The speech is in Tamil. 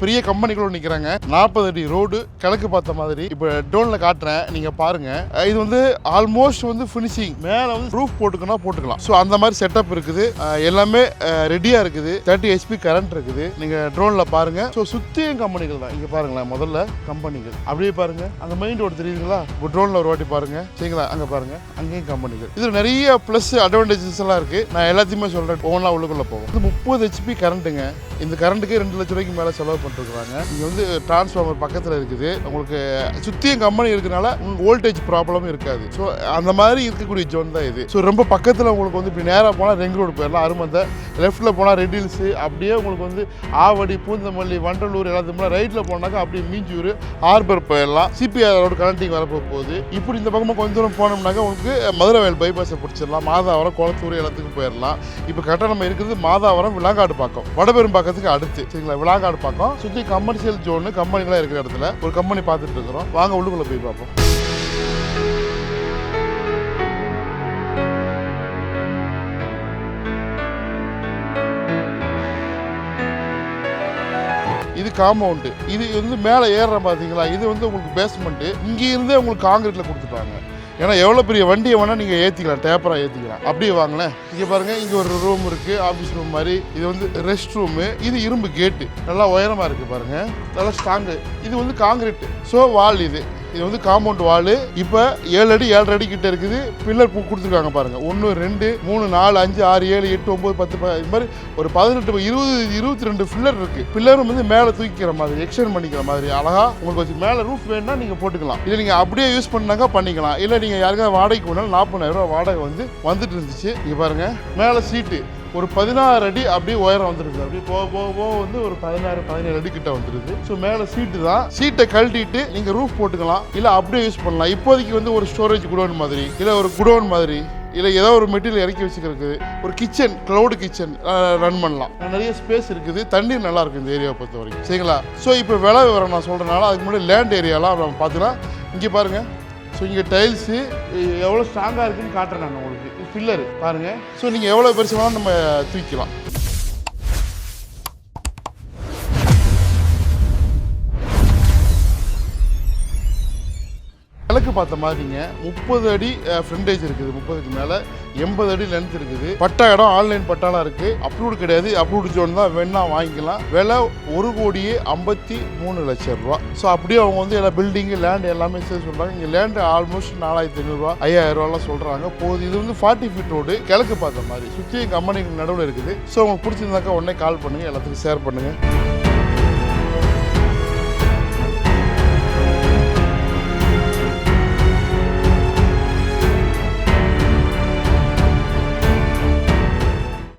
பெரிய கம்பெனிகளும் நிற்கிறாங்க. 40 அடி ரோடு கிழக்கு பார்த்த மாதிரி. இப்போ ட்ரோனில் காட்டுறேன், நீங்கள் பாருங்க. இது வந்து ஆல்மோஸ்ட் வந்து ஃபினிஷிங். மேலே வந்து ரூஃப் போட்டுக்கலாம். ஸோ அந்த மாதிரி செட்டப் இருக்குது. எல்லாமே ரெடியாக இருக்குது. 30 HP கரண்ட் இருக்குது. நீங்கள் ட்ரோனில் பாருங்க. ஸோ சுற்றியும் கம்பெனிகள் தான். இங்கே பாருங்களேன், முதல்ல கம்பெனிகள் அப்படியே பாருங்க. அந்த மெயின் ரோடு தெரியுதுங்களா? இப்போ ட்ரோனில் ஒரு வாட்டி பாருங்க, சரிங்களா? அங்கே பாருங்க, அங்கேயும் கம்பெனிகள். இது நிறைய ப்ளஸ் அட்வான்டேஜஸ் எல்லாம் இருக்கு. நான் எல்லாத்தையுமே சொல்றேன், ஒவ்வொன்றா உள்ளுக்குள்ள போகும். இது 30 HP கரண்ட்டுங்க. இந்த கரண்ட்டுக்கு 2 லட்சம் ரூபாய்க்கு மேலே செலவு பண்ணிருக்காங்க. இங்கே வந்து டிரான்ஸ்ஃபார்மர் பக்கத்தில் இருக்குது. உங்களுக்கு சுற்றியும் கம்பெனி இருக்கிறனால உங்களுக்கு வோல்டேஜ் ப்ராப்ளம் இருக்காது. ஸோ அந்த மாதிரி இருக்கக்கூடிய ஜோன் தான் இது. ஸோ ரொம்ப பக்கத்தில் உங்களுக்கு வந்து இப்படி நேராக போனால் ரெங் ரோடு போயிடலாம். அருமந்த லெஃப்ட்டில் போனால் ரெட் ஹில்ஸ், அப்படியே உங்களுக்கு வந்து ஆவடி, பூந்தமல்லி, வண்டலூர் எல்லாத்துக்கும் ரைட்டில் போனாக்கா அப்படியே மீஞ்சூர், ஹார்பர் போயிடலாம். சிபிஆர் ரோடு கனெக்டிங் வரப்போகுது. இப்படி இந்த பக்கமாக கொஞ்சம் தூரம் போனோம்னாக்கா உங்களுக்கு மதுரவேல் பைபாஸை பிடிச்சிடலாம். மாதாவரம், குளத்தூர் எல்லாத்துக்கும் போயிடலாம். இப்போ கரெக்டாக நம்ம இருக்கிறது மாதாவரம் விளாங்காடு பக்கம், வடபெரும் பக்கத்துக்கு அடுத்து, சரிங்களா? விளாங்காடு பக்கம் சுற்றி கமர்ஷியல் ஜோனு கம்பெனிகளாக இருக்கிற இடத்துல ஒரு கம்பெனி பார்த்துட்டு இருக்கிறோம். வாங்க உள்ளுக்குள்ள போய் பார்ப்போம். இது காம்பவுண்டு. இது வந்து மேலே ஏறுற பார்த்தீங்களா? இது வந்து உங்களுக்கு பேஸ்மெண்ட்டு. இங்கே இருந்தே உங்களுக்கு காங்கிரீட்டில் கொடுத்துட்டாங்க. ஏன்னா எவ்வளோ பெரிய வண்டியை வேணால் நீங்கள் ஏற்றிக்கலாம், டேப்பராக ஏற்றிக்கலாம். அப்படியே வாங்களேன். இங்கே பாருங்கள், இங்கே ஒரு ரூம் இருக்குது, ஆஃபீஸ் ரூம் மாதிரி. இது வந்து ரெஸ்ட் ரூமு. இது இரும்பு கேட்டு, நல்லா உயரமாக இருக்குது பாருங்கள், நல்லா ஸ்ட்ராங்கு. இது வந்து காங்கிரீட். ஸோ வால் இது வந்து காம்பவுண்ட் வாலு. இப்போ 7 அடி 7.5 அடி கிட்ட இருக்குது. பில்லர் கொடுத்துருக்காங்க பாருங்க. 1 2 3 4 5 6 7 8 9 10 இது மாதிரி ஒரு 18 20 22 பில்லர் இருக்கு. பில்லரும் வந்து மேலே தூக்கிக்கிற மாதிரி, எக்ஸ்டெண்ட் பண்ணிக்கிற மாதிரி அழகா உங்களுக்கு வச்சு மேலே ரூஃப் வேணும்னா நீங்க போட்டுக்கலாம். இல்லை நீங்க அப்படியே யூஸ் பண்ணாங்க பண்ணிக்கலாம். இல்லை நீங்க யாருக்காவது வாடகைக்கு வேணாலும் 40,000 ரூபா வாடகை வந்துட்டு இருந்துச்சு. இங்க பாருங்க, மேலே சீட்டு ஒரு 16 அடி அப்படியே உயரம் வந்துருது. அப்படியே போக போக போக வந்து ஒரு 16-17 அடி கிட்ட வந்துருது. ஸோ மேலே சீட்டு தான். சீட்டை கழட்டிட்டு நீங்கள் ரூஃப் போட்டுக்கலாம், இல்லை அப்படியே யூஸ் பண்ணலாம். இப்போதைக்கு வந்து ஒரு ஸ்டோரேஜ் குடோன் மாதிரி, இல்லை ஒரு குடோன் மாதிரி, இல்லை ஏதோ ஒரு மெட்டீரியல் இறக்கி வச்சுக்கிறதுக்கு ஒரு கிச்சன், க்ளவுட் கிச்சன் ரன் பண்ணலாம். நிறைய ஸ்பேஸ் இருக்குது. தண்ணீர் நல்லா இருக்கும் இந்த ஏரியாவை பொறுத்த வரைக்கும், சரிங்களா? ஸோ இப்போ விலை விவரம் நான் சொல்கிறனால அதுக்கு முன்னாடி லேண்ட் ஏரியாலாம் நம்ம பார்த்துக்கலாம். இங்கே பாருங்கள். ஸோ இங்கே டைல்ஸு எவ்வளோ ஸ்ட்ராங்காக இருக்குன்னு காட்டுறேன் நான் உங்களுக்கு. பில்லரு பாருங்கள். ஸோ நீங்கள் எவ்வளோ பெருசு வேணாலும் நம்ம தூக்கிக்கலாம். கிழக்கு பார்த்த மாதிரிங்க 30 அடி ஃப்ரண்டேஜ் இருக்குது. 30க்கு மேலே 80 அடி லென்த் இருக்குது. பட்டா இடம் ஆன்லைன் பட்டாலாம் இருக்குது. அப்ரூவ்டு கிடையாது. அப்ரூவ்டு ஜோன் தான், வேணா வாங்கிக்கலாம். விலை 1,53 லட்சம் ரூபா. ஸோ அப்படியே அவங்க வந்து எல்லா பில்டிங்கு லேண்ட் எல்லாமே சேர்த்து சொல்கிறாங்க. இங்கே லேண்டு ஆல்மோஸ்ட் 4,500 ரூபா 5,000 ரூபாலாம் சொல்கிறாங்க. போகுது. இது வந்து 40 ஃபீட் ரோடு, கிழக்கு பார்த்த மாதிரி சுற்றி கம்பெனிக்கு நடுவில் இருக்குது. ஸோ உங்களுக்கு பிடிச்சிருந்தாக்கா உடனே கால் பண்ணுங்கள், எல்லாத்துக்கும் ஷேர் பண்ணுங்கள்.